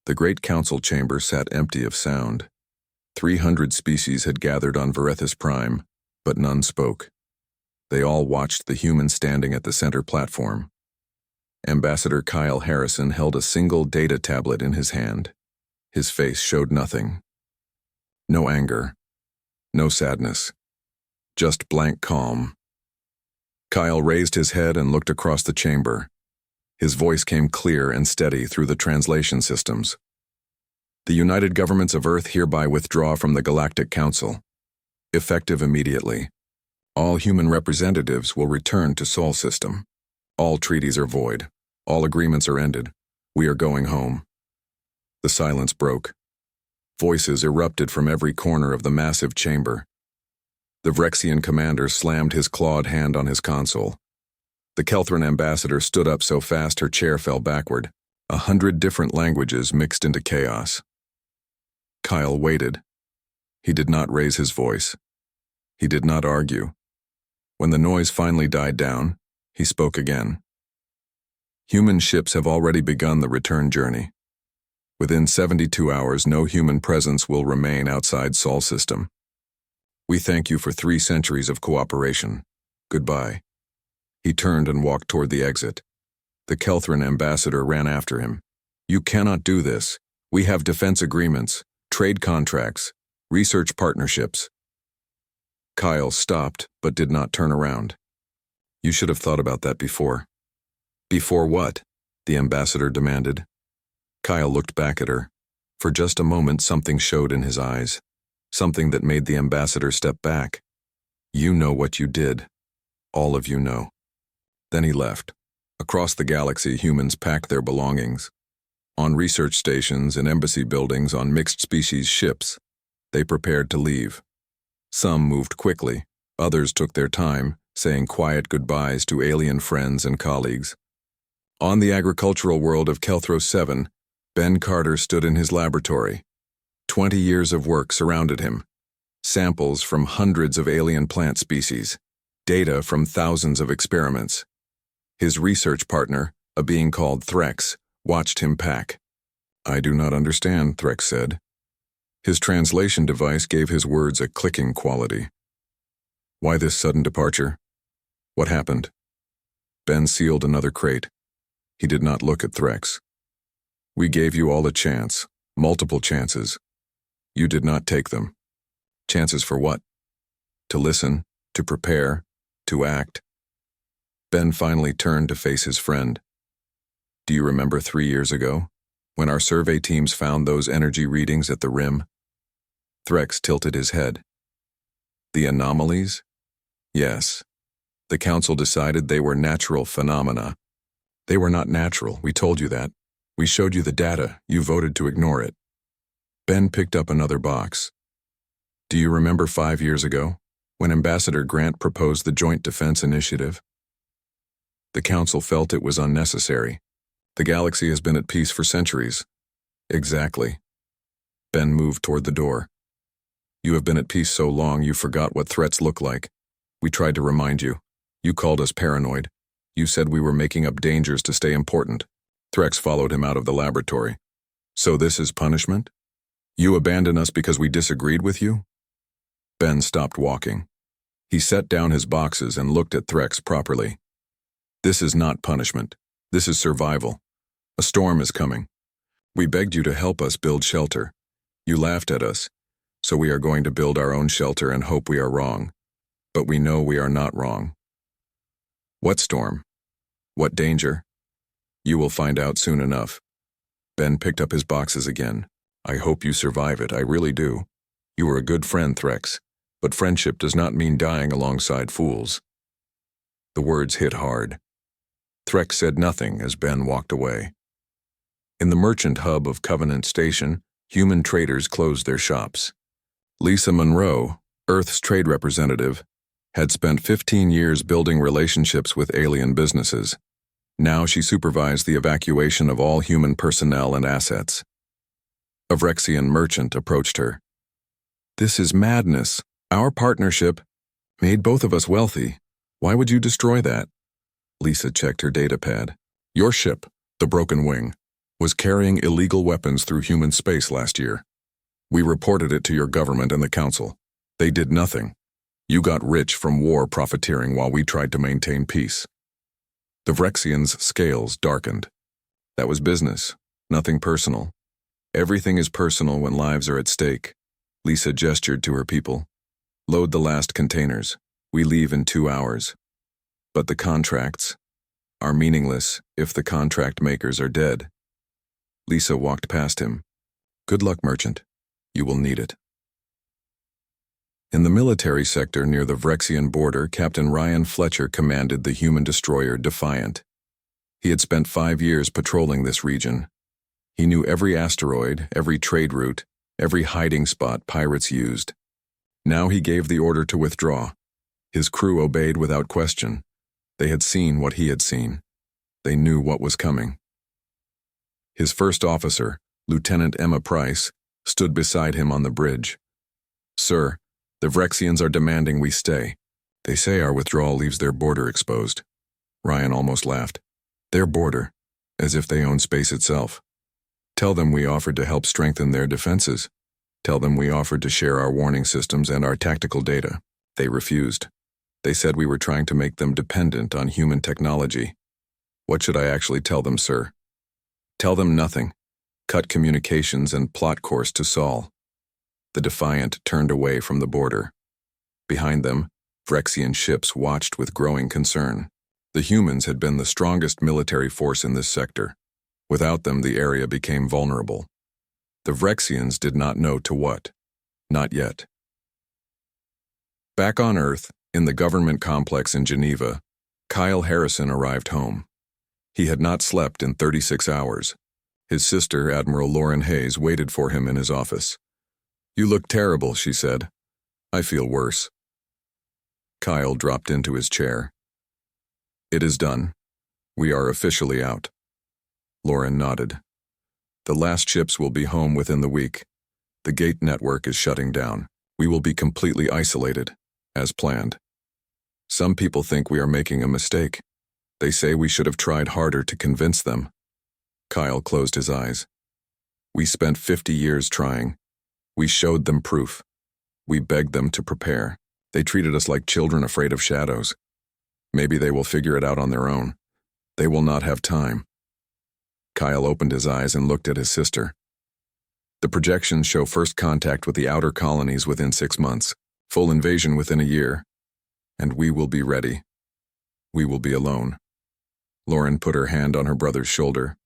The great council chamber sat empty of sound. 300 species had gathered on Verethus Prime, but none spoke. They all watched the human standing at the center platform. Ambassador Kyle Harrison held a single data tablet in his hand. His face showed nothing. No anger. No sadness. Just blank calm. Kyle raised his head and looked across the chamber. His voice came clear and steady through the translation systems. The United Governments of Earth hereby withdraw from the Galactic Council. Effective immediately. All human representatives will return to Sol System. All treaties are void. All agreements are ended. We are going home. The silence broke. Voices erupted from every corner of the massive chamber. The Vrexian commander slammed his clawed hand on his console. The Kelthran ambassador stood up so fast her chair fell backward. 100 different languages mixed into chaos. Kyle waited. He did not raise his voice. He did not argue. When the noise finally died down, he spoke again. Human ships have already begun the return journey. Within 72 hours, no human presence will remain outside Sol System. We thank you for 3 centuries of cooperation. Goodbye. He turned and walked toward the exit. The Kelthran ambassador ran after him. You cannot do this. We have defense agreements, trade contracts, research partnerships. Kyle stopped, but did not turn around. You should have thought about that before. Before what? The ambassador demanded. Kyle looked back at her. For just a moment, something showed in his eyes. Something that made the ambassador step back. You know what you did. All of you know. Then he left. Across the galaxy, humans packed their belongings. On research stations and embassy buildings on mixed-species ships, they prepared to leave. Some moved quickly, others took their time, saying quiet goodbyes to alien friends and colleagues. On the agricultural world of Kelthros 7, Ben Carter stood in his laboratory. 20 years of work surrounded him. Samples from hundreds of alien plant species. Data from thousands of experiments. His research partner, a being called Threx, watched him pack. I do not understand, Threx said. His translation device gave his words a clicking quality. Why this sudden departure? What happened? Ben sealed another crate. He did not look at Threx. We gave you all a chance, multiple chances. You did not take them. Chances for what? To listen, to prepare, to act. Ben finally turned to face his friend. Do you remember 3 years ago, when our survey teams found those energy readings at the rim? Threx tilted his head. The anomalies? Yes. The council decided they were natural phenomena. They were not natural, we told you that. We showed you the data, you voted to ignore it. Ben picked up another box. Do you remember 5 years ago, when Ambassador Grant proposed the Joint Defense Initiative? The council felt it was unnecessary. The galaxy has been at peace for centuries. Exactly. Ben moved toward the door. You have been at peace so long you forgot what threats look like. We tried to remind you. You called us paranoid. You said we were making up dangers to stay important. Threx followed him out of the laboratory. So this is punishment? You abandon us because we disagreed with you? Ben stopped walking. He set down his boxes and looked at Threx properly. This is not punishment. This is survival. A storm is coming. We begged you to help us build shelter. You laughed at us, so we are going to build our own shelter and hope we are wrong. But we know we are not wrong. What storm? What danger? You will find out soon enough. Ben picked up his boxes again. I hope you survive it, I really do. You are a good friend, Threx, but friendship does not mean dying alongside fools. The words hit hard. Threx said nothing as Ben walked away. In the merchant hub of Covenant Station, human traders closed their shops. Lisa Monroe, Earth's trade representative, had spent 15 years building relationships with alien businesses. Now she supervised the evacuation of all human personnel and assets. A Vrexian merchant approached her. This is madness. Our partnership made both of us wealthy. Why would you destroy that? Lisa checked her datapad. Your ship, the Broken Wing. was carrying illegal weapons through human space last year. We reported it to your government and the council. They did nothing. You got rich from war profiteering while we tried to maintain peace. The Vrexians' scales darkened. That was business, nothing personal. Everything is personal when lives are at stake. Lisa gestured to her people. Load the last containers. We leave in 2 hours. But the contracts are meaningless if the contract makers are dead. Lisa walked past him. Good luck, merchant. You will need it. In the military sector near the Vrexian border, Captain Ryan Fletcher commanded the human destroyer Defiant. He had spent 5 years patrolling this region. He knew every asteroid, every trade route, every hiding spot pirates used. Now he gave the order to withdraw. His crew obeyed without question. They had seen what he had seen. They knew what was coming. His first officer, Lieutenant Emma Price, stood beside him on the bridge. Sir, the Vrexians are demanding we stay. They say our withdrawal leaves their border exposed. Ryan almost laughed. Their border, as if they own space itself. Tell them we offered to help strengthen their defenses. Tell them we offered to share our warning systems and our tactical data. They refused. They said we were trying to make them dependent on human technology. What should I actually tell them, sir? Tell them nothing. Cut communications and plot course to Sol. The Defiant turned away from the border. Behind them, Vrexian ships watched with growing concern. The humans had been the strongest military force in this sector. Without them, the area became vulnerable. The Vrexians did not know to what. Not yet. Back on Earth, in the government complex in Geneva, Kyle Harrison arrived home. He had not slept in 36 hours. His sister, Admiral Lauren Hayes, waited for him in his office. You look terrible, she said. I feel worse. Kyle dropped into his chair. It is done. We are officially out. Lauren nodded. The last ships will be home within the week. The gate network is shutting down. We will be completely isolated, as planned. Some people think we are making a mistake. They say we should have tried harder to convince them. Kyle closed his eyes. We spent 50 years trying. We showed them proof. We begged them to prepare. They treated us like children afraid of shadows. Maybe they will figure it out on their own. They will not have time. Kyle opened his eyes and looked at his sister. The projections show first contact with the outer colonies within 6 months, full invasion within a year, and we will be ready. We will be alone. Lauren put her hand on her brother's shoulder.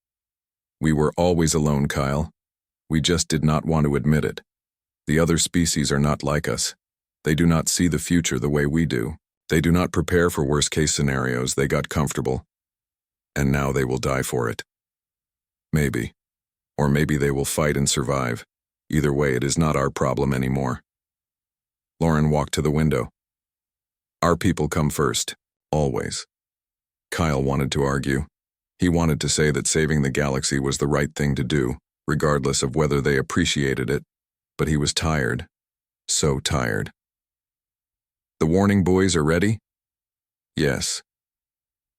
We were always alone, Kyle. We just did not want to admit it. The other species are not like us. They do not see the future the way we do. They do not prepare for worst-case scenarios. They got comfortable. And now they will die for it. Maybe. Or maybe they will fight and survive. Either way, it is not our problem anymore. Lauren walked to the window. Our people come first. Always. Kyle wanted to argue. He wanted to say that saving the galaxy was the right thing to do, regardless of whether they appreciated it, but he was tired. So tired. The warning buoys are ready? Yes.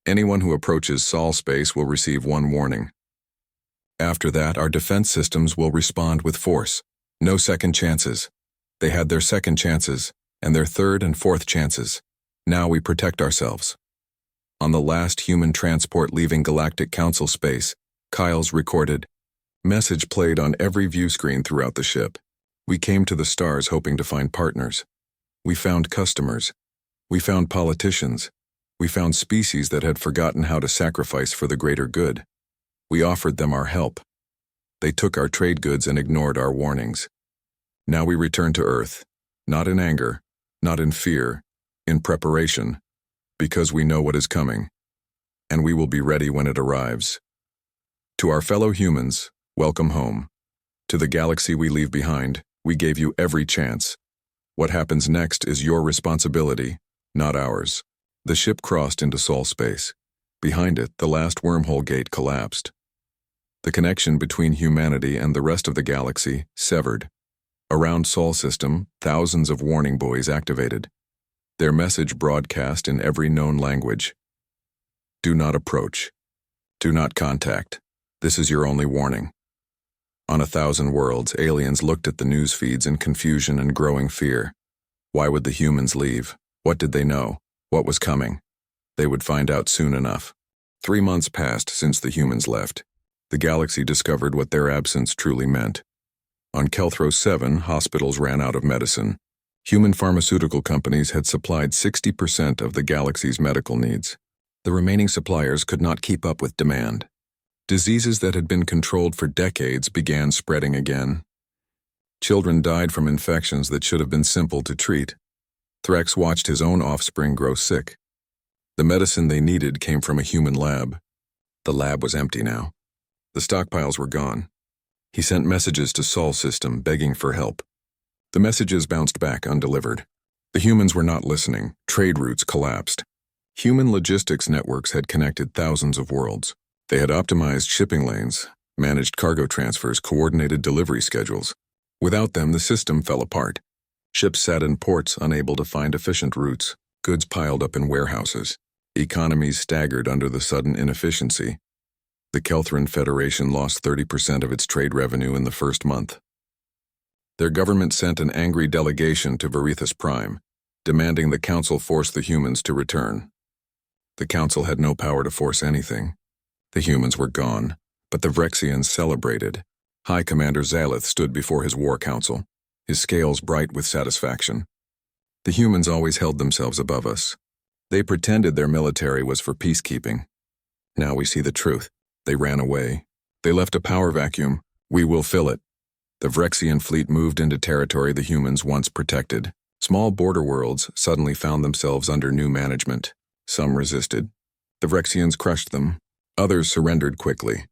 Anyone who approaches Sol space will receive 1 warning. After that, our defense systems will respond with force. No second chances. They had their second chances, and their third and fourth chances. Now we protect ourselves. On the last human transport leaving Galactic Council space, Kyle's recorded message played on every view screen throughout the ship. We came to the stars hoping to find partners. We found customers. We found politicians. We found species that had forgotten how to sacrifice for the greater good. We offered them our help. They took our trade goods and ignored our warnings. Now we return to Earth, not in anger, not in fear, in preparation, because we know what is coming, and we will be ready when it arrives. To our fellow humans, welcome home. To the galaxy we leave behind, we gave you every chance. What happens next is your responsibility, not ours. The ship crossed into Sol space. Behind it, the last wormhole gate collapsed. The connection between humanity and the rest of the galaxy severed. Around Sol system, thousands of warning buoys activated. Their message broadcast in every known language. Do not approach. Do not contact. This is your only warning. On 1,000 worlds, aliens looked at the news feeds in confusion and growing fear. Why would the humans leave? What did they know? What was coming? They would find out soon enough. 3 months passed since the humans left. The galaxy discovered what their absence truly meant. On Kelthro 7, hospitals ran out of medicine. Human pharmaceutical companies had supplied 60% of the galaxy's medical needs. The remaining suppliers could not keep up with demand. Diseases that had been controlled for decades began spreading again. Children died from infections that should have been simple to treat. Threx watched his own offspring grow sick. The medicine they needed came from a human lab. The lab was empty now. The stockpiles were gone. He sent messages to Sol System begging for help. The messages bounced back undelivered. The humans were not listening. Trade routes collapsed. Human logistics networks had connected thousands of worlds. They had optimized shipping lanes, managed cargo transfers, coordinated delivery schedules. Without them, the system fell apart. Ships sat in ports unable to find efficient routes. Goods piled up in warehouses. Economies staggered under the sudden inefficiency. The Kelthran Federation lost 30% of its trade revenue in the first month. Their government sent an angry delegation to Verethus Prime, demanding the Council force the humans to return. The Council had no power to force anything. The humans were gone, but the Vrexians celebrated. High Commander Zalith stood before his war council, his scales bright with satisfaction. The humans always held themselves above us. They pretended their military was for peacekeeping. Now we see the truth. They ran away. They left a power vacuum. We will fill it. The Vrexian fleet moved into territory the humans once protected. Small border worlds suddenly found themselves under new management. Some resisted. The Vrexians crushed them. Others surrendered quickly.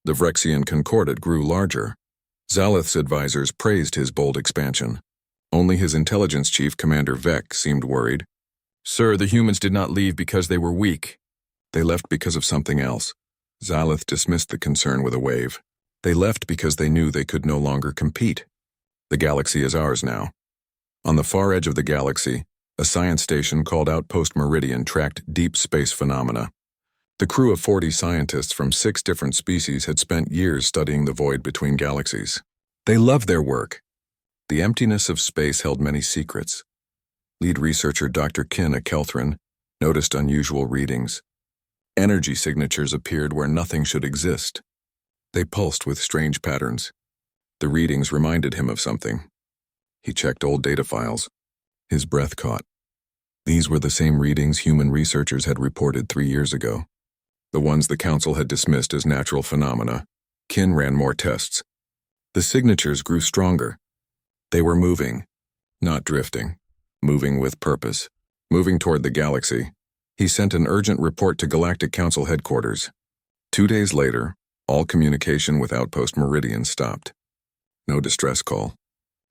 The Vrexian Concordat grew larger. Zalith's advisors praised his bold expansion. Only his intelligence chief, Commander Vec, seemed worried. Sir, the humans did not leave because they were weak. They left because of something else. Zalith dismissed the concern with a wave. They left because they knew they could no longer compete. The galaxy is ours now. On the far edge of the galaxy, a science station called Outpost Meridian tracked deep space phenomena. The crew of 40 scientists from 6 different species had spent years studying the void between galaxies. They loved their work. The emptiness of space held many secrets. Lead researcher Dr. Kin at Kelthran noticed unusual readings. Energy signatures appeared where nothing should exist. They pulsed with strange patterns. The readings reminded him of something. He checked old data files. His breath caught. These were the same readings human researchers had reported 3 years ago. The ones the Council had dismissed as natural phenomena. Kin ran more tests. The signatures grew stronger. They were moving, not drifting, moving with purpose, moving toward the galaxy. He sent an urgent report to Galactic Council headquarters. 2 days later, all communication with Outpost Meridian stopped. No distress call.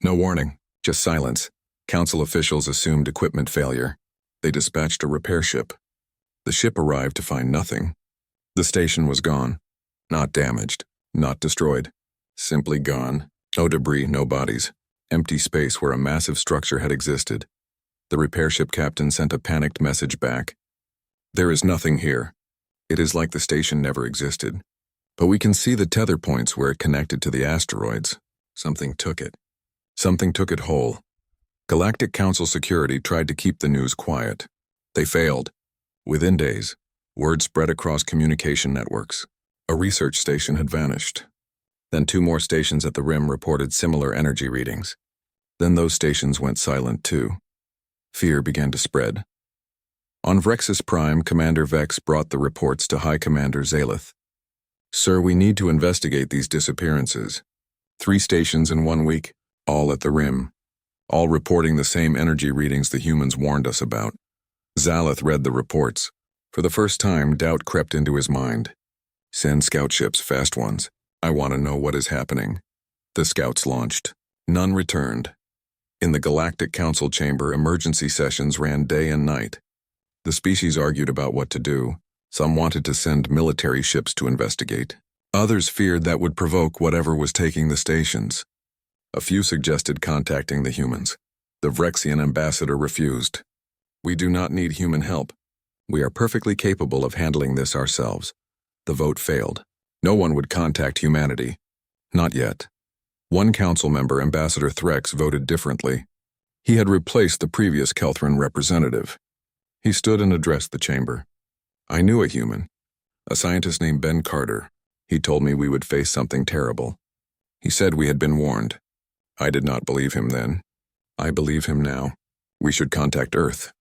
No warning, just silence. Council officials assumed equipment failure. They dispatched a repair ship. The ship arrived to find nothing. The station was gone. Not damaged, not destroyed. Simply gone. No debris, no bodies. Empty space where a massive structure had existed. The repair ship captain sent a panicked message back. There is nothing here. It is like the station never existed. But we can see the tether points where it connected to the asteroids. Something took it. Something took it whole. Galactic Council security tried to keep the news quiet. They failed. Within days, word spread across communication networks. A research station had vanished. Then 2 more stations at the rim reported similar energy readings. Then those stations went silent too. Fear began to spread. On Vrexus Prime, Commander Vex brought the reports to High Commander Zalith. Sir, we need to investigate these disappearances. 3 stations in 1 week, all at the rim. All reporting the same energy readings the humans warned us about. Zalith read the reports. For the first time, doubt crept into his mind. Send scout ships, fast ones. I want to know what is happening. The scouts launched. None returned. In the Galactic Council chamber, emergency sessions ran day and night. The species argued about what to do. Some wanted to send military ships to investigate. Others feared that would provoke whatever was taking the stations. A few suggested contacting the humans. The Vrexian ambassador refused. We do not need human help. We are perfectly capable of handling this ourselves. The vote failed. No one would contact humanity. Not yet. One council member, Ambassador Threx, voted differently. He had replaced the previous Kelthran representative. He stood and addressed the chamber. I knew a human, a scientist named Ben Carter. He told me we would face something terrible. He said we had been warned. I did not believe him then. I believe him now. We should contact Earth.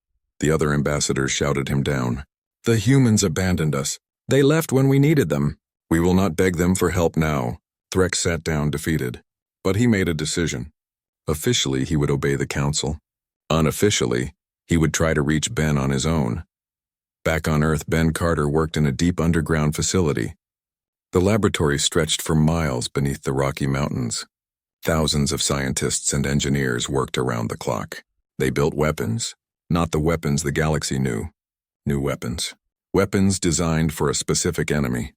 The other ambassadors shouted him down. The humans abandoned us. They left when we needed them. We will not beg them for help now. Threx sat down defeated. But he made a decision. Officially, he would obey the council. Unofficially, he would try to reach Ben on his own. Back on Earth, Ben Carter worked in a deep underground facility. The laboratory stretched for miles beneath the Rocky Mountains. Thousands of scientists and engineers worked around the clock. They built weapons, not the weapons the galaxy knew. New weapons. Weapons designed for a specific enemy.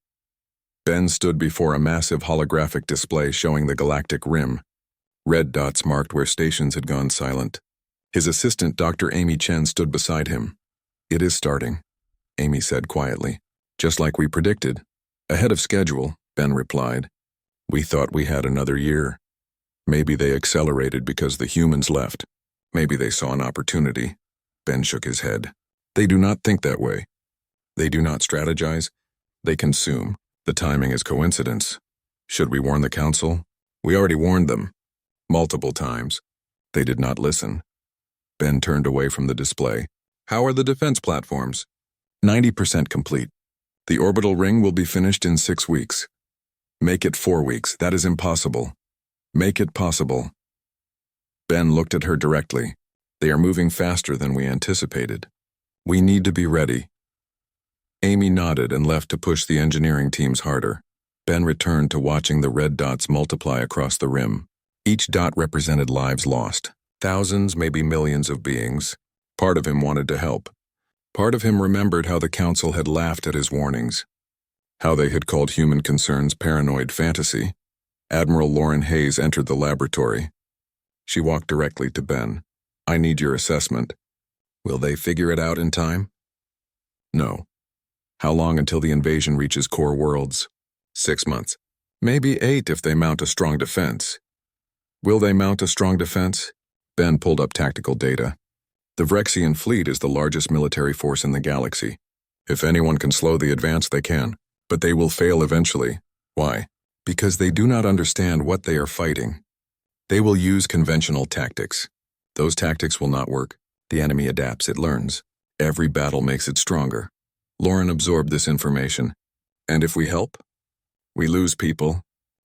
Ben stood before a massive holographic display showing the galactic rim. Red dots marked where stations had gone silent. His assistant, Dr. Amy Chen, stood beside him. It is starting, Amy said quietly. Just like we predicted. Ahead of schedule, Ben replied. We thought we had another year. Maybe they accelerated because the humans left. Maybe they saw an opportunity. Ben shook his head. They do not think that way. They do not strategize. They consume. The timing is coincidence. Should we warn the council? We already warned them. Multiple times. They did not listen. Ben turned away from the display. How are the defense platforms? 90% complete. The orbital ring will be finished in 6 weeks. Make it 4 weeks. That is impossible. Make it possible. Ben looked at her directly. They are moving faster than we anticipated. We need to be ready. Amy nodded and left to push the engineering teams harder. Ben returned to watching the red dots multiply across the rim. Each dot represented lives lost. Thousands, maybe millions of beings. Part of him wanted to help. Part of him remembered how the council had laughed at his warnings. How they had called human concerns paranoid fantasy. Admiral Lauren Hayes entered the laboratory. She walked directly to Ben. I need your assessment. Will they figure it out in time? No. How long until the invasion reaches core worlds? 6 months. Maybe 8 if they mount a strong defense. Will they mount a strong defense? Ben pulled up tactical data. The Vrexian fleet is the largest military force in the galaxy. If anyone can slow the advance, they can. But they will fail eventually. Why? Because they do not understand what they are fighting. They will use conventional tactics. Those tactics will not work. The enemy adapts, it learns. Every battle makes it stronger. Lauren absorbed this information. And if we help? We lose people.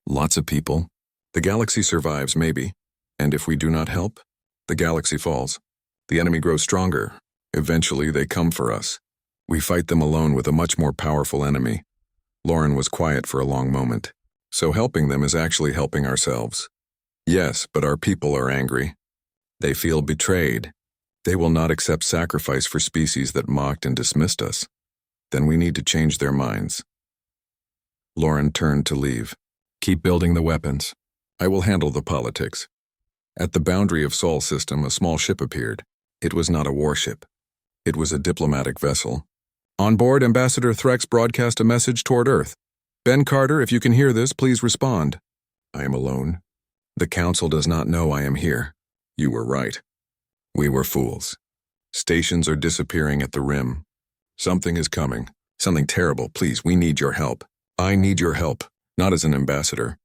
Lots of people. The galaxy survives, maybe. And if we do not help, the galaxy falls. The enemy grows stronger. Eventually, they come for us. We fight them alone with a much more powerful enemy. Lauren was quiet for a long moment. So helping them is actually helping ourselves. Yes, but our people are angry. They feel betrayed. They will not accept sacrifice for species that mocked and dismissed us. Then we need to change their minds. Lauren turned to leave. Keep building the weapons. I will handle the politics. At the boundary of Sol system, a small ship appeared. It was not a warship. It was a diplomatic vessel. On board, Ambassador Threx broadcast a message toward Earth. Ben Carter, if you can hear this, please respond. I am alone. The council does not know I am here. You were right. We were fools. Stations are disappearing at the rim. Something is coming. Something terrible. Please, we need your help. I need your help, not as an ambassador.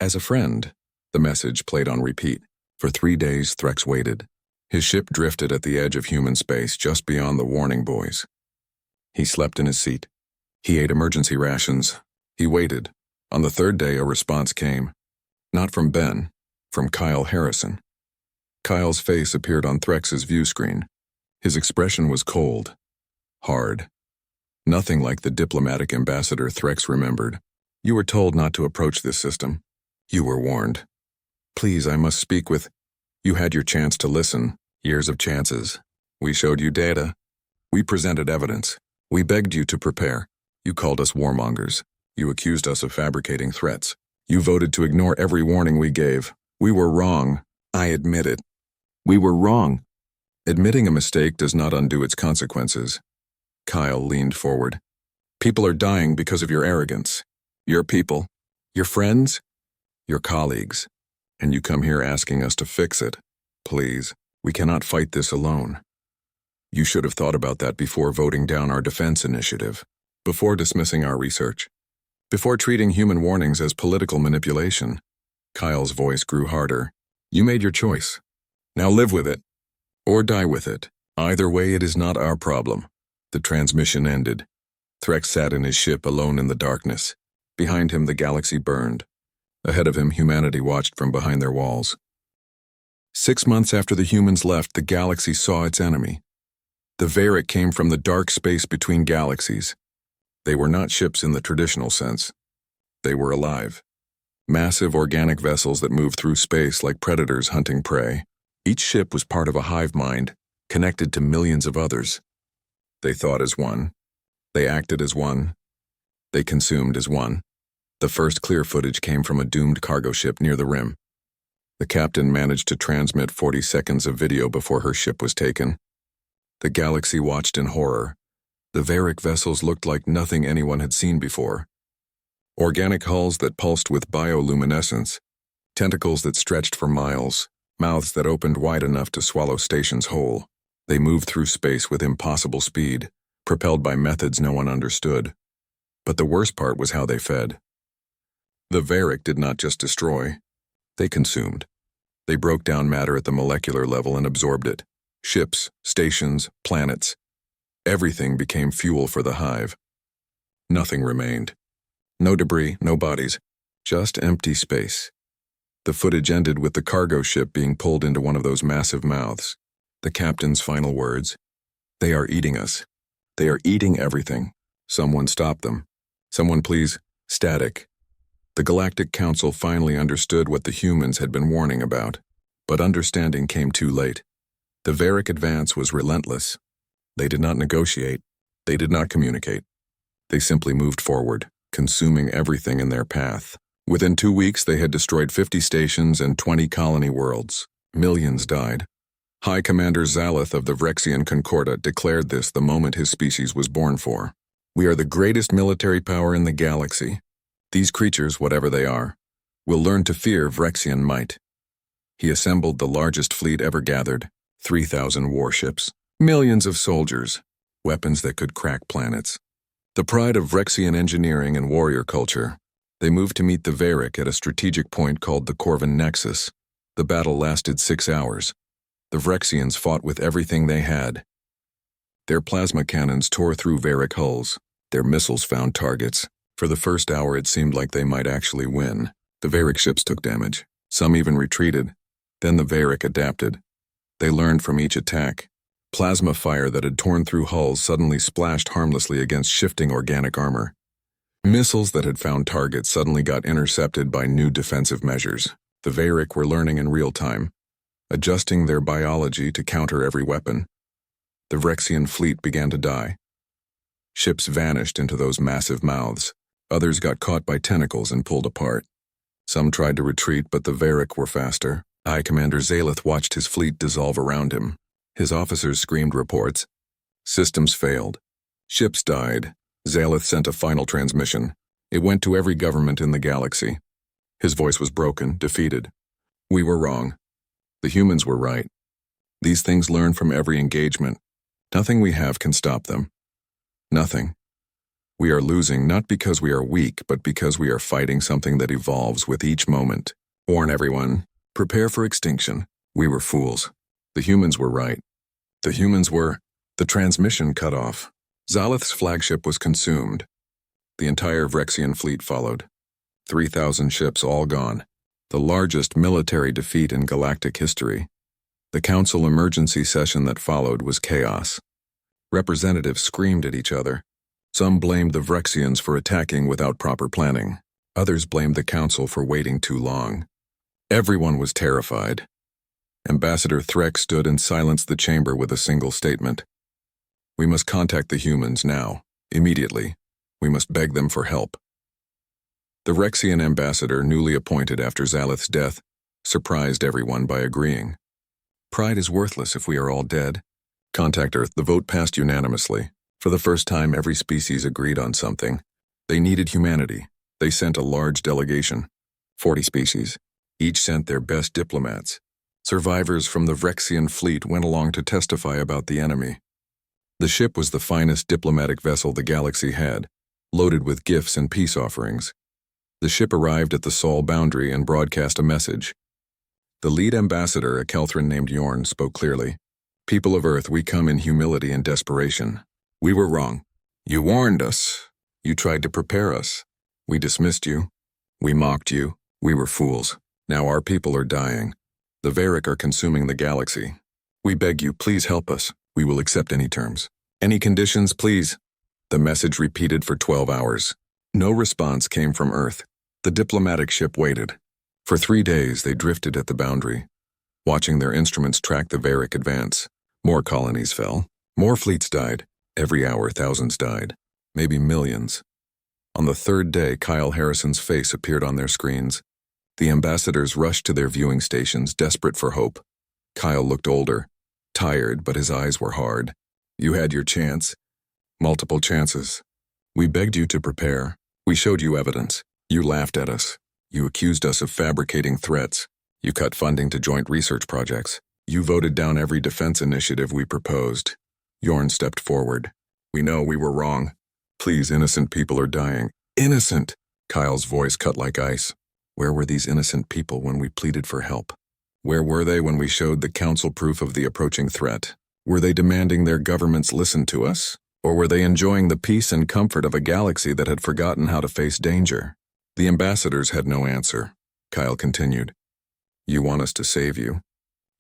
As a friend. The message played on repeat. For 3 days, Threx waited. His ship drifted at the edge of human space, just beyond the warning buoys. He slept in his seat. He ate emergency rations. He waited. On the 3rd day, a response came. Not from Ben, from Kyle Harrison. Kyle's face appeared on Threx's view screen. His expression was cold. Hard. Nothing like the diplomatic ambassador Threx remembered. You were told not to approach this system. You were warned. Please, I must speak with... You had your chance to listen. Years of chances. We showed you data. We presented evidence. We begged you to prepare. You called us warmongers. You accused us of fabricating threats. You voted to ignore every warning we gave. We were wrong. I admit it. We were wrong. Admitting a mistake does not undo its consequences. Kyle leaned forward. People are dying because of your arrogance. Your people, your friends, your colleagues, and you come here asking us to fix it. Please, we cannot fight this alone. You should have thought about that before voting down our defense initiative, before dismissing our research, before treating human warnings as political manipulation. Kyle's voice grew harder. You made your choice. Now live with it, or die with it. Either way, it is not our problem. The transmission ended. Threx sat in his ship alone in the darkness. Behind him, the galaxy burned. Ahead of him, humanity watched from behind their walls. 6 months after the humans left, the galaxy saw its enemy. The Varric came from the dark space between galaxies. They were not ships in the traditional sense. They were alive. Massive organic vessels that moved through space like predators hunting prey. Each ship was part of a hive mind, connected to millions of others. They thought as one. They acted as one. They consumed as one. The first clear footage came from a doomed cargo ship near the rim. The captain managed to transmit 40 seconds of video before her ship was taken. The galaxy watched in horror. The Varric vessels looked like nothing anyone had seen before. Organic hulls that pulsed with bioluminescence, tentacles that stretched for miles, mouths that opened wide enough to swallow stations whole. They moved through space with impossible speed, propelled by methods no one understood. But the worst part was how they fed. The Varric did not just destroy. They consumed. They broke down matter at the molecular level and absorbed it. Ships, stations, planets. Everything became fuel for the hive. Nothing remained. No debris, no bodies, just empty space. The footage ended with the cargo ship being pulled into one of those massive mouths. The captain's final words, "They are eating us. They are eating everything. Someone stop them. Someone please, static." The Galactic Council finally understood what the humans had been warning about, but understanding came too late. The Varric advance was relentless. They did not negotiate. They did not communicate. They simply moved forward, consuming everything in their path. Within 2 weeks, they had destroyed 50 stations and 20 colony worlds. Millions died. High Commander Zalith of the Vrexian Concordat declared this the moment his species was born for. "We are the greatest military power in the galaxy. These creatures, whatever they are, will learn to fear Vrexian might." He assembled the largest fleet ever gathered, 3,000 warships, millions of soldiers, weapons that could crack planets. The pride of Vrexian engineering and warrior culture, they moved to meet the Varric at a strategic point called the Corvin Nexus. The battle lasted 6 hours. The Vrexians fought with everything they had. Their plasma cannons tore through Varric hulls. Their missiles found targets. For the first hour, it seemed like they might actually win. The Varric ships took damage. Some even retreated. Then the Varric adapted. They learned from each attack. Plasma fire that had torn through hulls suddenly splashed harmlessly against shifting organic armor. Missiles that had found targets suddenly got intercepted by new defensive measures. The Varric were learning in real time, adjusting their biology to counter every weapon. The Vrexian fleet began to die. Ships vanished into those massive mouths. Others got caught by tentacles and pulled apart. Some tried to retreat, but the Varric were faster. High Commander Zalith watched his fleet dissolve around him. His officers screamed reports. Systems failed. Ships died. Zalith sent a final transmission. It went to every government in the galaxy. His voice was broken, defeated. "We were wrong. The humans were right. These things learn from every engagement. Nothing we have can stop them. Nothing. We are losing not because we are weak, but because we are fighting something that evolves with each moment. Warn everyone. Prepare for extinction. We were fools. The humans were right. The humans were..." The transmission cut off. Zalith's flagship was consumed. The entire Vrexian fleet followed. 3,000 ships all gone. The largest military defeat in galactic history. The council emergency session that followed was chaos. Representatives screamed at each other. Some blamed the Vrexians for attacking without proper planning. Others blamed the council for waiting too long. Everyone was terrified. Ambassador Threx stood and silenced the chamber with a single statement. "We must contact the humans now, immediately. We must beg them for help." The Vrexian ambassador, newly appointed after Zalith's death, surprised everyone by agreeing. "Pride is worthless if we are all dead. Contact Earth." The vote passed unanimously. For the first time, every species agreed on something. They needed humanity. They sent a large delegation, 40 species. Each sent their best diplomats. Survivors from the Vrexian fleet went along to testify about the enemy. The ship was the finest diplomatic vessel the galaxy had, loaded with gifts and peace offerings. The ship arrived at the Sol boundary and broadcast a message. The lead ambassador, a Kelthran named Yorn, spoke clearly. People of Earth, we come in humility and desperation. We were wrong. You warned us. You tried to prepare us. We dismissed you. We mocked you. We were fools. Now our people are dying. The Varric are consuming the galaxy. We beg you, please help us. We will accept any terms. Any conditions, please. The message repeated for 12 hours. No response came from Earth. The diplomatic ship waited. For 3 days they drifted at the boundary, watching their instruments track the Varric advance. More colonies fell. More fleets died. Every hour thousands died. Maybe millions. On the 3rd day, Kyle Harrison's face appeared on their screens. The ambassadors rushed to their viewing stations, desperate for hope. Kyle looked older, tired, but his eyes were hard. You had your chance. Multiple chances. We begged you to prepare. We showed you evidence. You laughed at us. You accused us of fabricating threats. You cut funding to joint research projects. You voted down every defense initiative we proposed. Yorn stepped forward. We know we were wrong. Please, innocent people are dying. Innocent! Kyle's voice cut like ice. Where were these innocent people when we pleaded for help? Where were they when we showed the council proof of the approaching threat? Were they demanding their governments listen to us? Or were they enjoying the peace and comfort of a galaxy that had forgotten how to face danger? The ambassadors had no answer. Kyle continued. You want us to save you.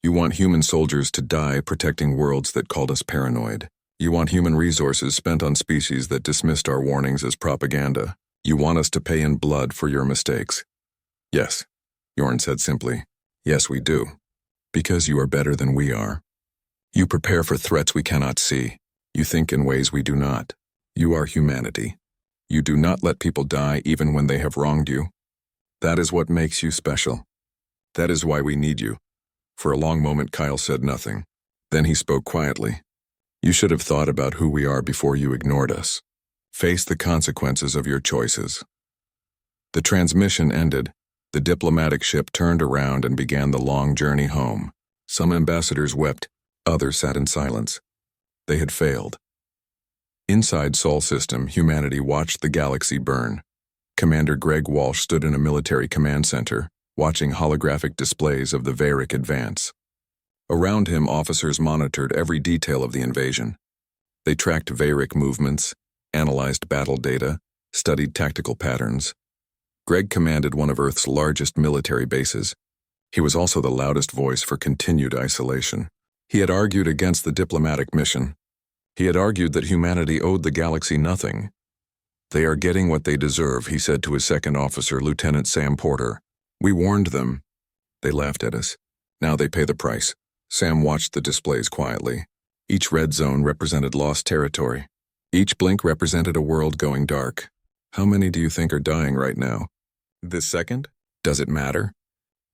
You want human soldiers to die protecting worlds that called us paranoid. You want human resources spent on species that dismissed our warnings as propaganda. You want us to pay in blood for your mistakes. Yes, Yorn said simply. Yes, we do. Because you are better than we are. You prepare for threats we cannot see. You think in ways we do not. You are humanity. You do not let people die even when they have wronged you. That is what makes you special. That is why we need you. For a long moment, Kyle said nothing. Then he spoke quietly. You should have thought about who we are before you ignored us. Face the consequences of your choices. The transmission ended. The diplomatic ship turned around and began the long journey home. Some ambassadors wept. Others sat in silence. They had failed. Inside Sol System, humanity watched the galaxy burn. Commander Greg Walsh stood in a military command center, watching holographic displays of the Varric advance. Around him, officers monitored every detail of the invasion. They tracked Varric movements, analyzed battle data, studied tactical patterns. Greg commanded one of Earth's largest military bases. He was also the loudest voice for continued isolation. He had argued against the diplomatic mission. He had argued that humanity owed the galaxy nothing. They are getting what they deserve, he said to his second officer, Lieutenant Sam Porter. We warned them. They laughed at us. Now they pay the price. Sam watched the displays quietly. Each red zone represented lost territory. Each blink represented a world going dark. How many do you think are dying right now? This second? Does it matter?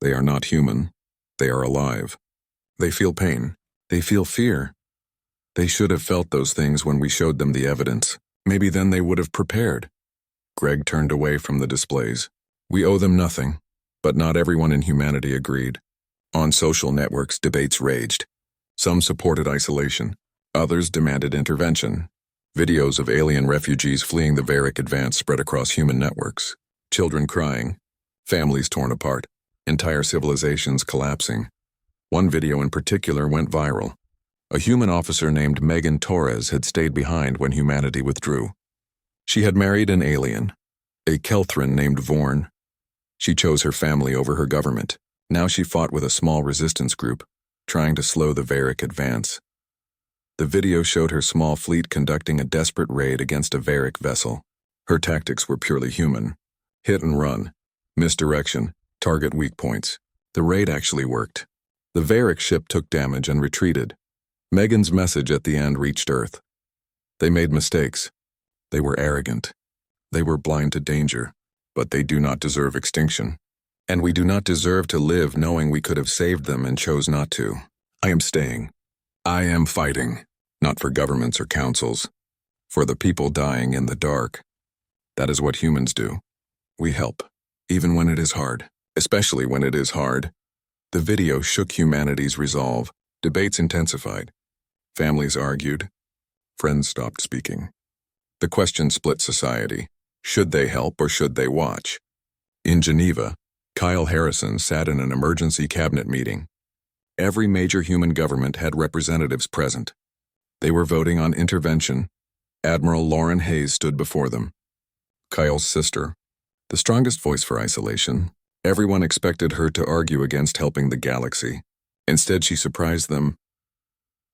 They are not human. They are alive. They feel pain. They feel fear. They should have felt those things when we showed them the evidence. Maybe then they would have prepared. Greg turned away from the displays. We owe them nothing, but not everyone in humanity agreed. On social networks, debates raged. Some supported isolation. Others demanded intervention. Videos of alien refugees fleeing the Varric advance spread across human networks. Children crying. Families torn apart. Entire civilizations collapsing. One video in particular went viral. A human officer named Megan Torres had stayed behind when humanity withdrew. She had married an alien, a Kelthran named Vorn. She chose her family over her government. Now she fought with a small resistance group, trying to slow the Varric advance. The video showed her small fleet conducting a desperate raid against a Varric vessel. Her tactics were purely human. Hit and run, misdirection, target weak points. The raid actually worked. The Varric ship took damage and retreated. Megan's message at the end reached Earth. They made mistakes. They were arrogant. They were blind to danger, but they do not deserve extinction. And we do not deserve to live knowing we could have saved them and chose not to. I am staying. I am fighting, not for governments or councils, for the people dying in the dark. That is what humans do. We help, even when it is hard, especially when it is hard. The video shook humanity's resolve. Debates intensified. Families argued. Friends stopped speaking. The question split society. Should they help or should they watch? In Geneva, Kyle Harrison sat in an emergency cabinet meeting. Every major human government had representatives present. They were voting on intervention. Admiral Lauren Hayes stood before them. Kyle's sister, the strongest voice for isolation. Everyone expected her to argue against helping the galaxy. Instead, she surprised them.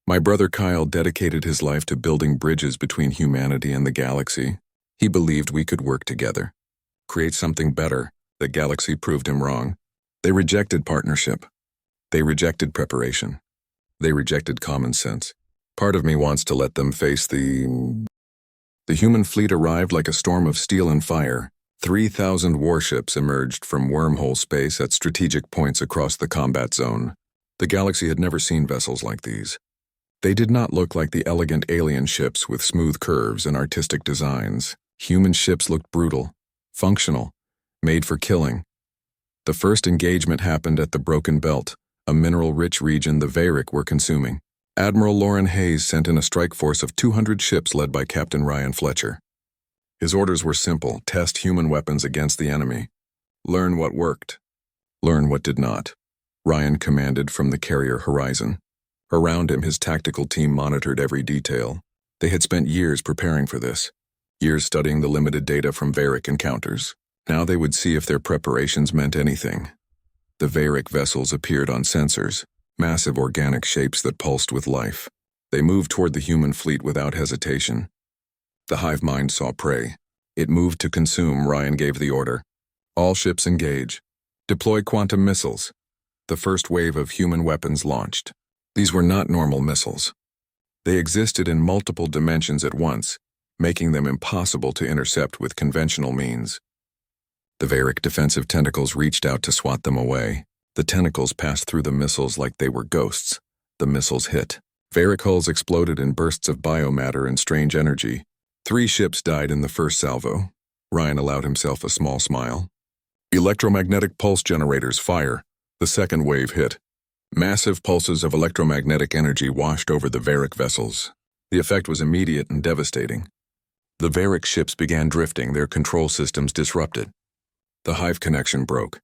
My brother Kyle dedicated his life to building bridges between humanity and the galaxy. He believed we could work together, create something better. The galaxy proved him wrong. They rejected partnership. They rejected preparation. They rejected common sense. Part of me wants to let them face the human fleet arrived like a storm of steel and fire. 3,000 warships emerged from wormhole space at strategic points across the combat zone. The galaxy had never seen vessels like these. They did not look like the elegant alien ships with smooth curves and artistic designs. Human ships looked brutal, functional, made for killing. The first engagement happened at the Broken Belt, a mineral-rich region the Veyric were consuming. Admiral Lauren Hayes sent in a strike force of 200 ships led by Captain Ryan Fletcher. His orders were simple: test human weapons against the enemy. Learn what worked. Learn what did not. Ryan commanded from the carrier horizon. Around him, his tactical team monitored every detail. They had spent years preparing for this, years studying the limited data from Veyric encounters. Now they would see if their preparations meant anything. The Veyric vessels appeared on sensors, massive organic shapes that pulsed with life. They moved toward the human fleet without hesitation. The hive mind saw prey. It moved to consume. Ryan gave the order. All ships engage. Deploy quantum missiles. The first wave of human weapons launched. These were not normal missiles. They existed in multiple dimensions at once, making them impossible to intercept with conventional means. The Veyric defensive tentacles reached out to swat them away. The tentacles passed through the missiles like they were ghosts. The missiles hit. Veyric hulls exploded in bursts of biomatter and strange energy. 3 ships died in the first salvo. Ryan allowed himself a small smile. Electromagnetic pulse generators fire. The second wave hit. Massive pulses of electromagnetic energy washed over the Veyric vessels. The effect was immediate and devastating. The Veyric ships began drifting, their control systems disrupted. The hive connection broke.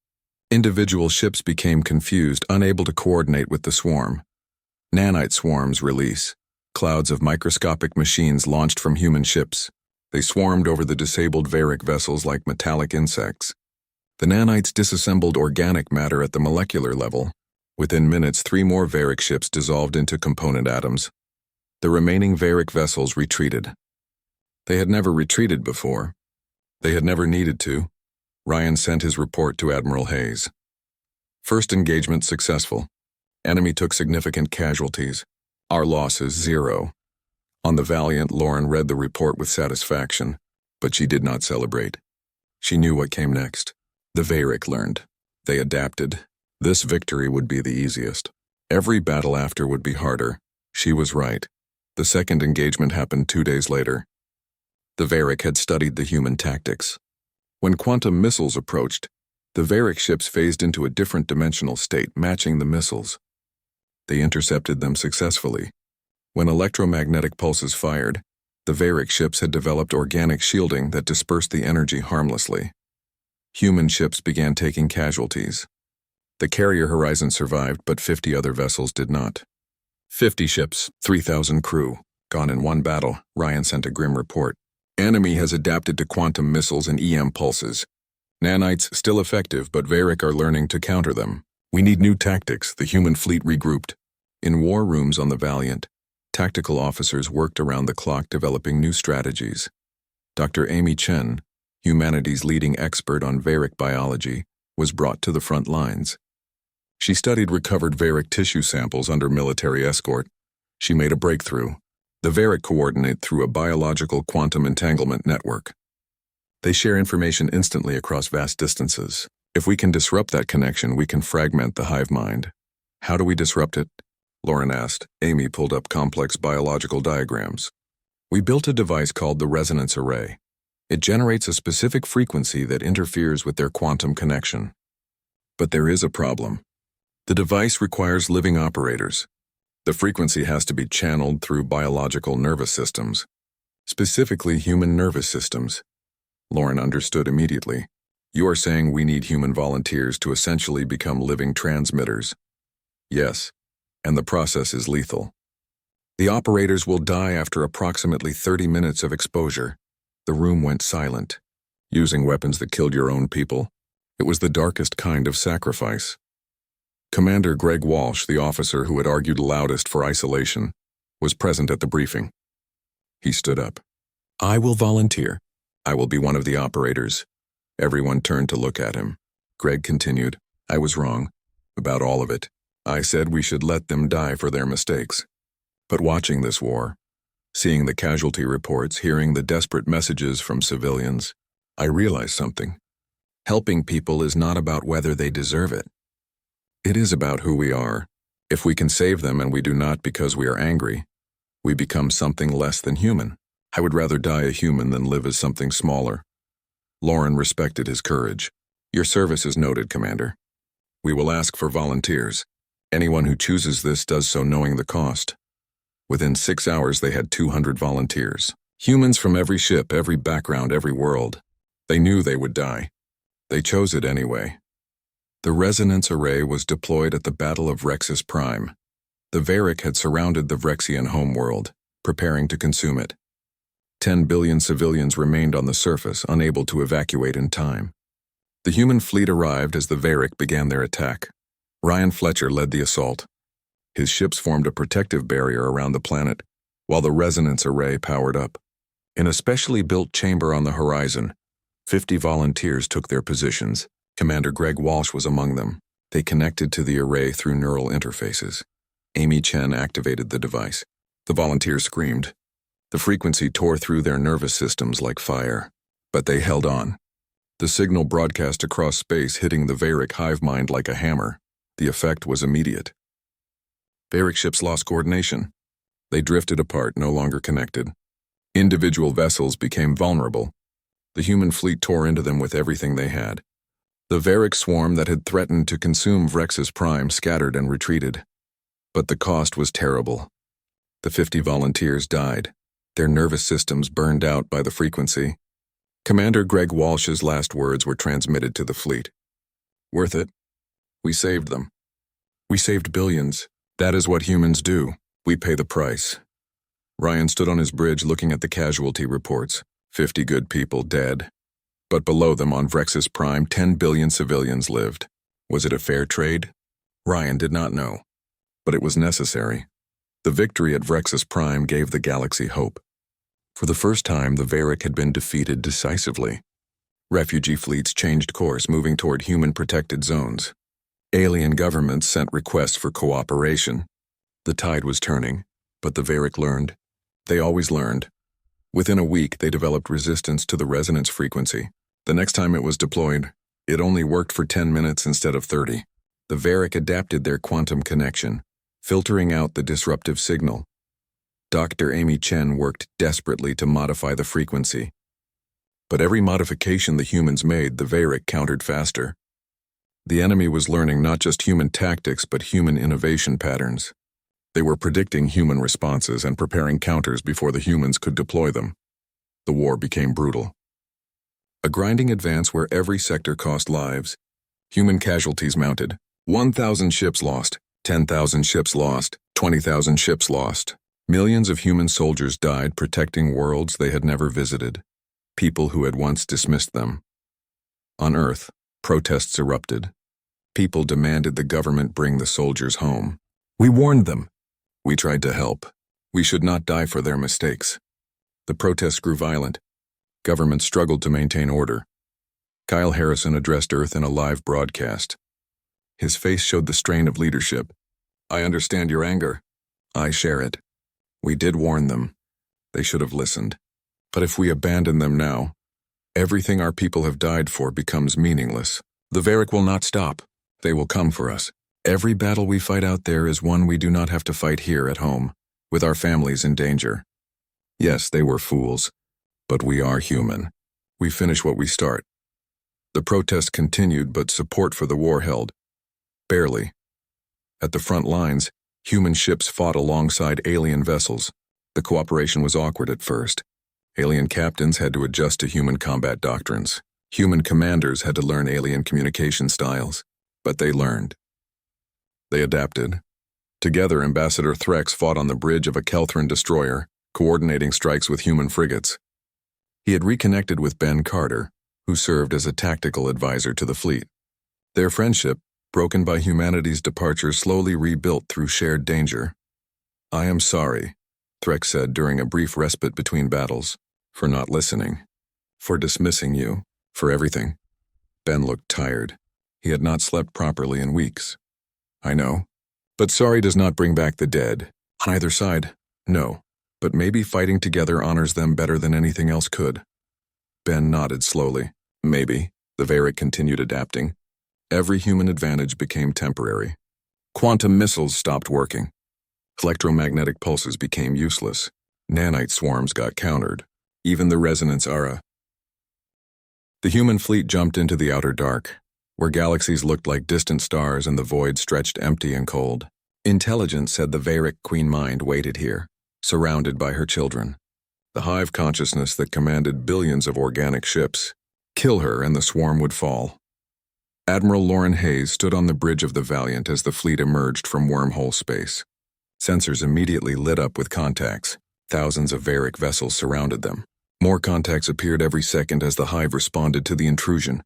Individual ships became confused, unable to coordinate with the swarm. Nanite swarms release. Clouds of microscopic machines launched from human ships. They swarmed over the disabled Veyric vessels like metallic insects. The nanites disassembled organic matter at the molecular level. Within minutes, 3 more Veyric ships dissolved into component atoms. The remaining Veyric vessels retreated. They had never retreated before. They had never needed to. Ryan sent his report to Admiral Hayes. First engagement successful. Enemy took significant casualties. Our losses 0. On the Valiant, Lauren read the report with satisfaction, but she did not celebrate. She knew what came next. The Veyric learned. They adapted. This victory would be the easiest. Every battle after would be harder. She was right. The second engagement happened 2 days later. The Veyric had studied the human tactics. When quantum missiles approached, the Veyric ships phased into a different dimensional state, matching the missiles. They intercepted them successfully. When electromagnetic pulses fired, the Veyric ships had developed organic shielding that dispersed the energy harmlessly. Human ships began taking casualties. The carrier horizon survived, but 50 other vessels did not. 50 ships, 3,000 crew, gone in one battle. Ryan sent a grim report. Enemy has adapted to quantum missiles and EM pulses. Nanites still effective, but Veyric are learning to counter them. We need new tactics. The human fleet regrouped. In war rooms on the Valiant, tactical officers worked around the clock developing new strategies. Dr. Amy Chen, humanity's leading expert on Veyric biology, was brought to the front lines. She studied recovered Veyric tissue samples under military escort. She made a breakthrough. The Veyric coordinate through a biological quantum entanglement network. They share information instantly across vast distances. If we can disrupt that connection, we can fragment the hive mind. How do we disrupt it? Lauren asked. Amy pulled up complex biological diagrams. We built a device called the resonance array. It generates a specific frequency that interferes with their quantum connection. But there is a problem. The device requires living operators. The frequency has to be channeled through biological nervous systems, specifically human nervous systems. Lauren understood immediately. You are saying we need human volunteers to essentially become living transmitters. Yes, and the process is lethal. The operators will die after approximately 30 minutes of exposure. The room went silent. Using weapons that killed your own people, it was the darkest kind of sacrifice. Commander Greg Walsh, the officer who had argued loudest for isolation, was present at the briefing. He stood up. I will volunteer. I will be one of the operators. Everyone turned to look at him. Greg continued, I was wrong. About all of it. I said we should let them die for their mistakes. But watching this war, seeing the casualty reports, hearing the desperate messages from civilians, I realized something. Helping people is not about whether they deserve it. It is about who we are. If we can save them and we do not because we are angry, we become something less than human. I would rather die a human than live as something smaller. Lauren respected his courage. Your service is noted, Commander. We will ask for volunteers. Anyone who chooses this does so knowing the cost. Within 6 hours, they had 200 volunteers. Humans from every ship, every background, every world. They knew they would die. They chose it anyway. The resonance array was deployed at the Battle of Rexus Prime. The Varick had surrounded the Vrexian homeworld, preparing to consume it. 10 billion civilians remained on the surface, unable to evacuate in time. The human fleet arrived as the Varick began their attack. Ryan Fletcher led the assault. His ships formed a protective barrier around the planet, while the resonance array powered up. In a specially built chamber on the horizon, 50 volunteers took their positions. Commander Greg Walsh was among them. They connected to the array through neural interfaces. Amy Chen activated the device. The volunteers screamed. The frequency tore through their nervous systems like fire. But they held on. The signal broadcast across space, hitting the Varick hive mind like a hammer. The effect was immediate. Varick ships lost coordination. They drifted apart, no longer connected. Individual vessels became vulnerable. The human fleet tore into them with everything they had. The Varick swarm that had threatened to consume Vrexus Prime scattered and retreated. But the cost was terrible. The 50 volunteers died. Their nervous systems burned out by the frequency. Commander Greg Walsh's last words were transmitted to the fleet. Worth it. We saved them. We saved billions. That is what humans do. We pay the price. Ryan stood on his bridge looking at the casualty reports. 50 good people dead. But below them on Vrexus Prime, 10 billion civilians lived. Was it a fair trade? Ryan did not know. But it was necessary. The victory at Vrexus Prime gave the galaxy hope. For the first time, the Varick had been defeated decisively. Refugee fleets changed course, moving toward human-protected zones. Alien governments sent requests for cooperation. The tide was turning, but the Varick learned. They always learned. Within a week, they developed resistance to the resonance frequency. The next time it was deployed, it only worked for 10 minutes instead of 30. The Varick adapted their quantum connection, filtering out the disruptive signal. Dr. Amy Chen worked desperately to modify the frequency. But every modification the humans made, the Varick countered faster. The enemy was learning not just human tactics, but human innovation patterns. They were predicting human responses and preparing counters before the humans could deploy them. The war became brutal. A grinding advance where every sector cost lives. Human casualties mounted. 1,000 ships lost. 10,000 ships lost. 20,000 ships lost. Millions of human soldiers died protecting worlds they had never visited. People who had once dismissed them. On Earth, protests erupted. People demanded the government bring the soldiers home. We warned them. We tried to help. We should not die for their mistakes. The protests grew violent. Government struggled to maintain order. Kyle Harrison addressed Earth in a live broadcast. His face showed the strain of leadership. I understand your anger. I share it. We did warn them. They should have listened. But if we abandon them now, everything our people have died for becomes meaningless. The Varick will not stop. They will come for us. Every battle we fight out there is one we do not have to fight here at home, with our families in danger. Yes, they were fools, but we are human. We finish what we start. The protest continued, but support for the war held. Barely. At the front lines, human ships fought alongside alien vessels. The cooperation was awkward at first. Alien captains had to adjust to human combat doctrines. Human commanders had to learn alien communication styles. But they learned. They adapted. Together, Ambassador Threx fought on the bridge of a Kelthran destroyer, coordinating strikes with human frigates. He had reconnected with Ben Carter, who served as a tactical advisor to the fleet. Their friendship, broken by humanity's departure, slowly rebuilt through shared danger. "I am sorry," Threx said during a brief respite between battles, "for not listening, for dismissing you, for everything." Ben looked tired. He had not slept properly in weeks. "I know. But sorry does not bring back the dead. On either side, no. But maybe fighting together honors them better than anything else could." Ben nodded slowly. "Maybe." The Varric continued adapting. Every human advantage became temporary. Quantum missiles stopped working. Electromagnetic pulses became useless. Nanite swarms got countered. Even the resonance aura. The human fleet jumped into the outer dark, where galaxies looked like distant stars and the void stretched empty and cold. Intelligence said the Varric Queen Mind waited here, surrounded by her children. The hive consciousness that commanded billions of organic ships. Kill her and the swarm would fall. Admiral Lauren Hayes stood on the bridge of the Valiant as the fleet emerged from wormhole space. Sensors immediately lit up with contacts. Thousands of Varric vessels surrounded them. More contacts appeared every second as the hive responded to the intrusion.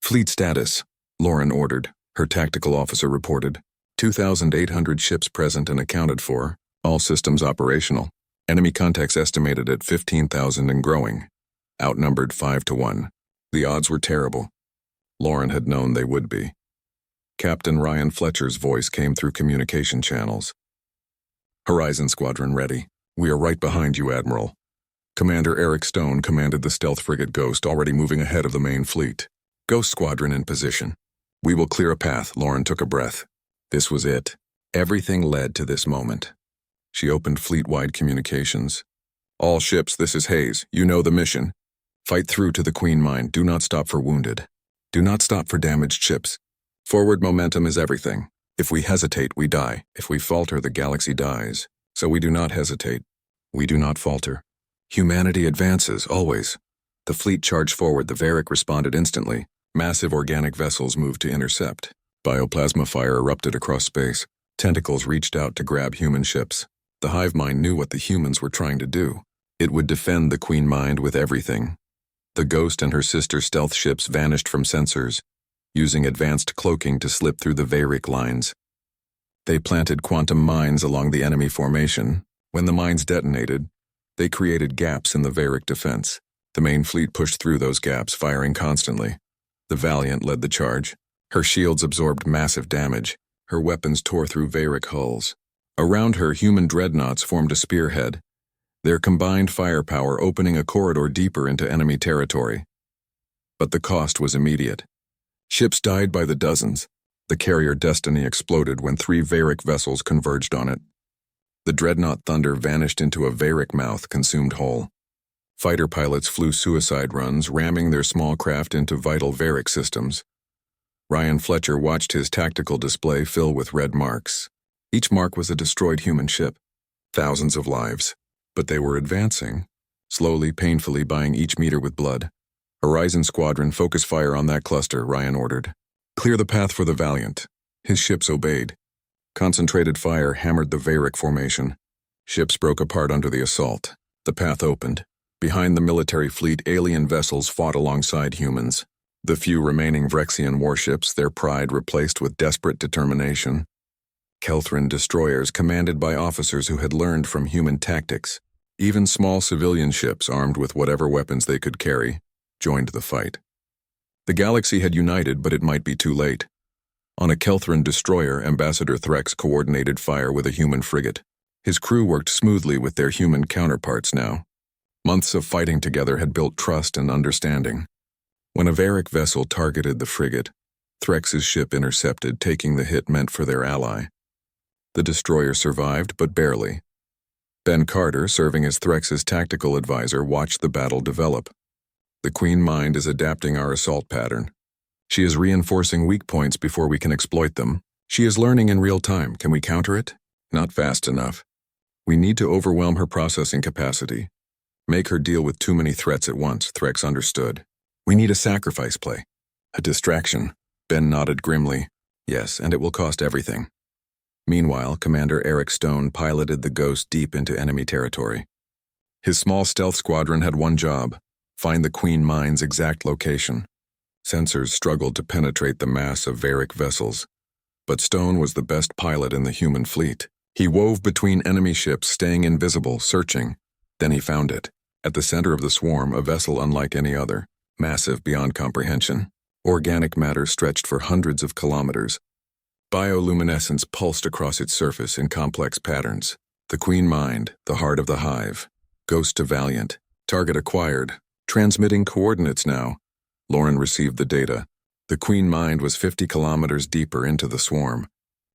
"Fleet status," Lauren ordered. Her tactical officer reported. 2,800 ships present and accounted for. All systems operational. Enemy contacts estimated at 15,000 and growing. Outnumbered 5-1. The odds were terrible. Lauren had known they would be. Captain Ryan Fletcher's voice came through communication channels. "Horizon Squadron ready. We are right behind you, Admiral." Commander Eric Stone commanded the stealth frigate Ghost, already moving ahead of the main fleet. "Ghost Squadron in position. We will clear a path." Lauren took a breath. This was it. Everything led to this moment. She opened fleet-wide communications. "All ships, this is Hayes. You know the mission. Fight through to the Queen Mine. Do not stop for wounded. Do not stop for damaged ships. Forward momentum is everything. If we hesitate, we die. If we falter, the galaxy dies. So we do not hesitate. We do not falter. Humanity advances, always." The fleet charged forward. The Varric responded instantly. Massive organic vessels moved to intercept. Bioplasma fire erupted across space. Tentacles reached out to grab human ships. The hive mind knew what the humans were trying to do. It would defend the Queen Mind with everything. The Ghost and her sister stealth ships vanished from sensors, using advanced cloaking to slip through the Varric lines. They planted quantum mines along the enemy formation. When the mines detonated, they created gaps in the Varric defense. The main fleet pushed through those gaps, firing constantly. The Valiant led the charge. Her shields absorbed massive damage. Her weapons tore through Varric hulls. Around her, human dreadnoughts formed a spearhead, their combined firepower opening a corridor deeper into enemy territory. But the cost was immediate. Ships died by the dozens. The carrier Destiny exploded when 3 Varric vessels converged on it. The dreadnought Thunder vanished into a Varric mouth consumed whole. Fighter pilots flew suicide runs, ramming their small craft into vital Varric systems. Ryan Fletcher watched his tactical display fill with red marks. Each mark was a destroyed human ship. Thousands of lives. But they were advancing, slowly, painfully buying each meter with blood. "Horizon Squadron, focus fire on that cluster," Ryan ordered. "Clear the path for the Valiant." His ships obeyed. Concentrated fire hammered the Varric formation. Ships broke apart under the assault. The path opened. Behind the military fleet, alien vessels fought alongside humans. The few remaining Vrexian warships, their pride replaced with desperate determination. Kelthran destroyers commanded by officers who had learned from human tactics. Even small civilian ships, armed with whatever weapons they could carry, joined the fight. The galaxy had united, but it might be too late. On a Kelthran destroyer, Ambassador Threx coordinated fire with a human frigate. His crew worked smoothly with their human counterparts now. Months of fighting together had built trust and understanding. When a Varric vessel targeted the frigate, Threx's ship intercepted, taking the hit meant for their ally. The destroyer survived, but barely. Ben Carter, serving as Threx's tactical advisor, watched the battle develop. The Queen Mind is adapting our assault pattern. She is reinforcing weak points before we can exploit them. She is learning in real time. Can we counter it? Not fast enough. We need to overwhelm her processing capacity. Make her deal with too many threats at once. Threx understood. We need a sacrifice play. A distraction. Ben nodded grimly. Yes, and it will cost everything. Meanwhile, Commander Eric Stone piloted the Ghost deep into enemy territory. His small stealth squadron had one job: find the Queen Mind's exact location. Sensors struggled to penetrate the mass of Varick vessels, but Stone was the best pilot in the human fleet. He wove between enemy ships, staying invisible, searching. Then he found it. At the center of the swarm, a vessel unlike any other, massive beyond comprehension. Organic matter stretched for hundreds of kilometers. Bioluminescence pulsed across its surface in complex patterns. The Queen Mind, the heart of the hive. Ghost to Valiant. Target acquired. Transmitting coordinates now. Lauren received the data. The Queen Mind was 50 kilometers deeper into the swarm.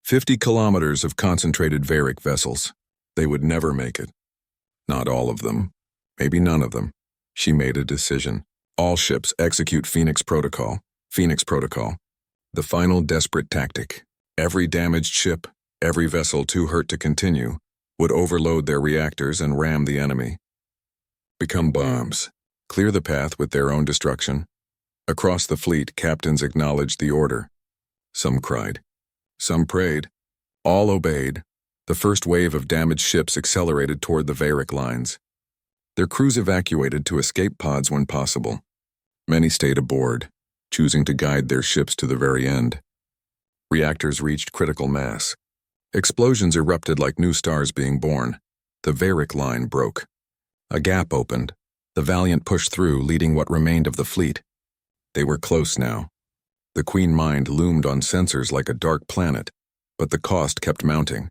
50 kilometers of concentrated Varick vessels. They would never make it. Not all of them. Maybe none of them. She made a decision. All ships execute Phoenix Protocol. Phoenix Protocol. The final desperate tactic. Every damaged ship, every vessel too hurt to continue, would overload their reactors and ram the enemy. Become bombs. Clear the path with their own destruction. Across the fleet, captains acknowledged the order. Some cried. Some prayed. All obeyed. The first wave of damaged ships accelerated toward the Varick lines. Their crews evacuated to escape pods when possible. Many stayed aboard, choosing to guide their ships to the very end. Reactors reached critical mass. Explosions erupted like new stars being born. The Varick line broke. A gap opened. The Valiant pushed through, leading what remained of the fleet. They were close now. The Queen Mind loomed on sensors like a dark planet, but the cost kept mounting.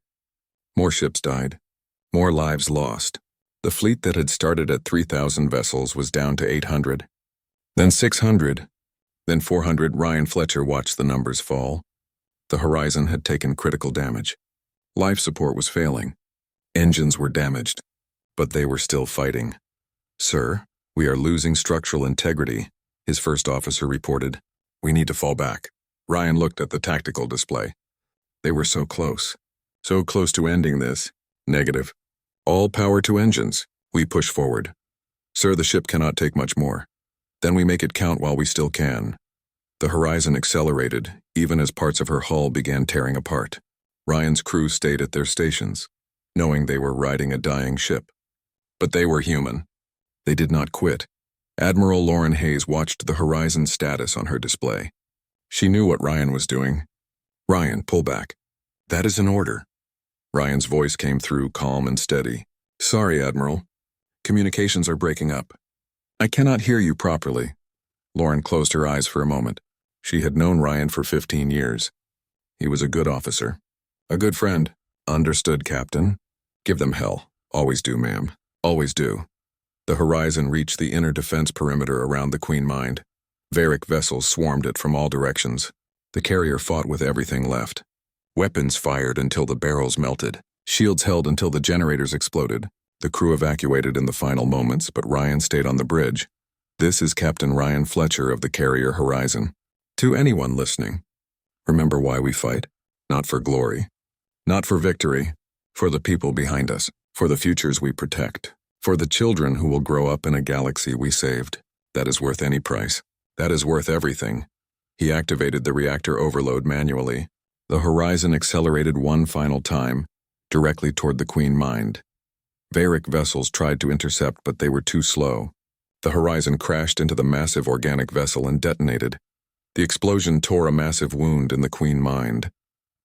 More ships died. More lives lost. The fleet that had started at 3,000 vessels was down to 800. Then 600. Then 400. Ryan Fletcher watched the numbers fall. The Horizon had taken critical damage. Life support was failing. Engines were damaged, but they were still fighting. Sir, we are losing structural integrity, his first officer reported. We need to fall back. Ryan looked at the tactical display. They were so close. So close to ending this. Negative. All power to engines. We push forward. Sir, the ship cannot take much more. Then we make it count while we still can. The Horizon accelerated, even as parts of her hull began tearing apart. Ryan's crew stayed at their stations, knowing they were riding a dying ship. But they were human. They did not quit. Admiral Lauren Hayes watched the Horizon status on her display. She knew what Ryan was doing. Ryan, pull back. That is an order. Ryan's voice came through calm and steady. Sorry, Admiral. Communications are breaking up. I cannot hear you properly. Lauren closed her eyes for a moment. She had known Ryan for 15 years. He was a good officer. A good friend. Understood, Captain. Give them hell. Always do, ma'am. Always do. The Horizon reached the inner defense perimeter around the Queen Mind. Varick vessels swarmed it from all directions. The carrier fought with everything left. Weapons fired until the barrels melted. Shields held until the generators exploded. The crew evacuated in the final moments, but Ryan stayed on the bridge. This is Captain Ryan Fletcher of the carrier Horizon. To anyone listening, remember why we fight. Not for glory. Not for victory. For the people behind us. For the futures we protect. For the children who will grow up in a galaxy we saved. That is worth any price. That is worth everything. He activated the reactor overload manually. The Horizon accelerated one final time, directly toward the Queen Mind. Varick vessels tried to intercept, but they were too slow. The Horizon crashed into the massive organic vessel and detonated. The explosion tore a massive wound in the Queen Mind.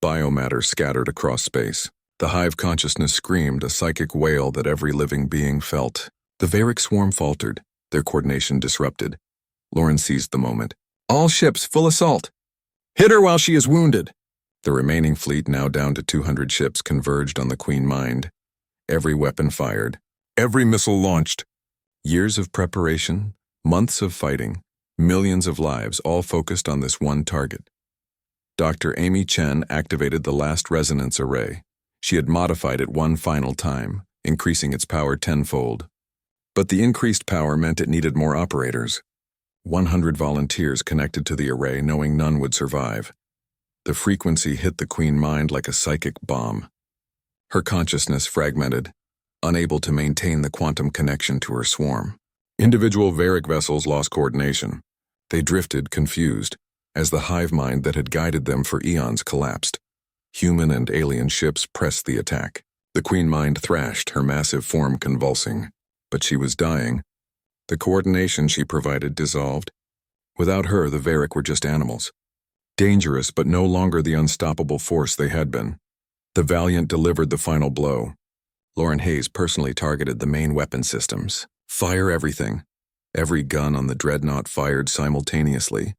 Biomatter scattered across space. The hive consciousness screamed, a psychic wail that every living being felt. The Varick swarm faltered, their coordination disrupted. Lauren seized the moment. All ships, full assault! Hit her while she is wounded! The remaining fleet, now down to 200 ships, converged on the Queen Mind. Every weapon fired. Every missile launched. Years of preparation, months of fighting, millions of lives, all focused on this one target. Dr. Amy Chen activated the last resonance array. She had modified it one final time, increasing its power tenfold. But the increased power meant it needed more operators. 100 volunteers connected to the array, knowing none would survive. The frequency hit the Queen mind like a psychic bomb. Her consciousness fragmented, unable to maintain the quantum connection to her swarm. Individual Varric vessels lost coordination. They drifted, confused, as the hive mind that had guided them for eons collapsed. Human and alien ships pressed the attack. The Queen mind thrashed, her massive form convulsing. But she was dying. The coordination she provided dissolved. Without her, the Varric were just animals. Dangerous, but no longer the unstoppable force they had been. The Valiant delivered the final blow. Lauren Hayes personally targeted the main weapon systems. Fire everything. Every gun on the dreadnought fired simultaneously.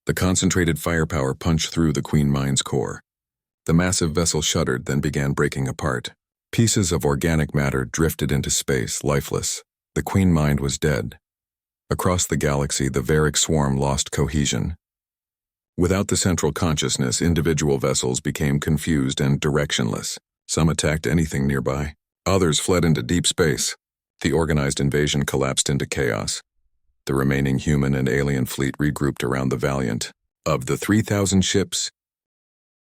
The concentrated firepower punched through the Queen mind's core. The massive vessel shuddered, then began breaking apart. Pieces of organic matter drifted into space, lifeless. The Queen mind was dead. Across the galaxy, the Varric swarm lost cohesion. Without the central consciousness, individual vessels became confused and directionless. Some attacked anything nearby. Others fled into deep space. The organized invasion collapsed into chaos. The remaining human and alien fleet regrouped around the Valiant. Of the 3,000 ships,